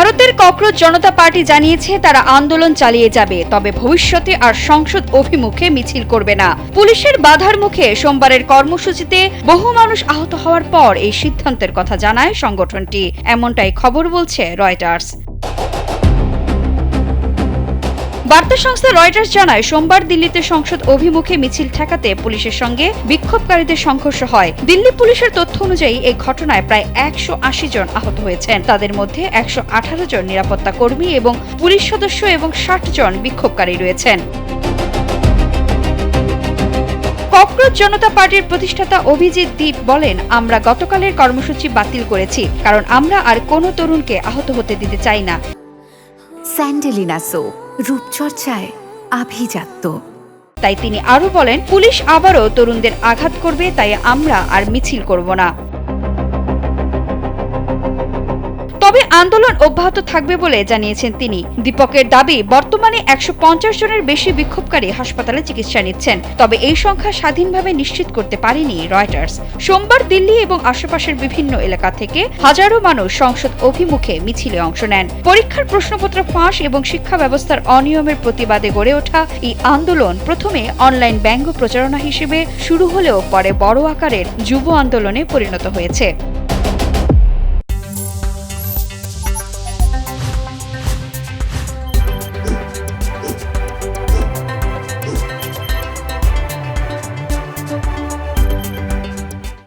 ভারতের ককরোচ জনতা পার্টি জানিয়েছে তারা আন্দোলন চালিয়ে যাবে, তবে ভবিষ্যতে আর সংসদ অভিমুখে মিছিল করবে না। পুলিশের বাধার মুখে সোমবারের কর্মসূচিতে বহু মানুষ আহত হওয়ার পর এই সিদ্ধান্তের কথা জানায় সংগঠনটি, এমনটাই খবর বলছে রয়টার্স। বার্তা সংস্থা রয়টার্স জানায় সোমবার দিল্লিতে সংসদ অভিমুখে মিছিল ঠেকাতে পুলিশের সঙ্গে বিক্ষোভকারীদের সংঘর্ষ হয়। দিল্লি পুলিশের তথ্য অনুযায়ী এই ঘটনায় প্রায় 180 জন আহত হয়েছেন। তাদের মধ্যে 118 জন নিরাপত্তা কর্মী এবং পুলিশ সদস্য এবং 60 জন বিক্ষোভকারী রয়েছেন। ককরোচ জনতা পার্টির প্রতিষ্ঠাতা অভিজিৎ দীপ বলেন, আমরা গতকালের কর্মসূচি বাতিল করেছি, কারণ আমরা আর কোনো তরুণকে আহত হতে দিতে চাই না। স্যান্ডেলিনা সো রূপচর্চায় আভিজাত্য। তাই তিনি আরো বলেন, পুলিশ আবারও তরুণদের আঘাত করবে, তাই আমরা আর মিছিল করব না। তবে আন্দোলন অব্যাহত থাকবে বলে জানিয়েছেন তিনি। দীপকের দাবি, বর্তমানে 150 জনের বেশি বিক্ষোভকারী হাসপাতালে চিকিৎসা নিচ্ছেন, তবে এই সংখ্যা স্বাধীনভাবে নিশ্চিত করতে পারেনি রয়টার্স। সোমবার দিল্লি এবং আশেপাশের বিভিন্ন এলাকা থেকে হাজারো মানুষ সংসদ অভিমুখে মিছিলে অংশ নেন। পরীক্ষার প্রশ্নপত্র ফাঁস এবং শিক্ষা ব্যবস্থার অনিয়মের প্রতিবাদে গড়ে ওঠা এই আন্দোলন প্রথমে অনলাইন ব্যঙ্গ প্রচারণা হিসেবে শুরু হলেও পরে বড় আকারের যুব আন্দোলনে পরিণত হয়েছে।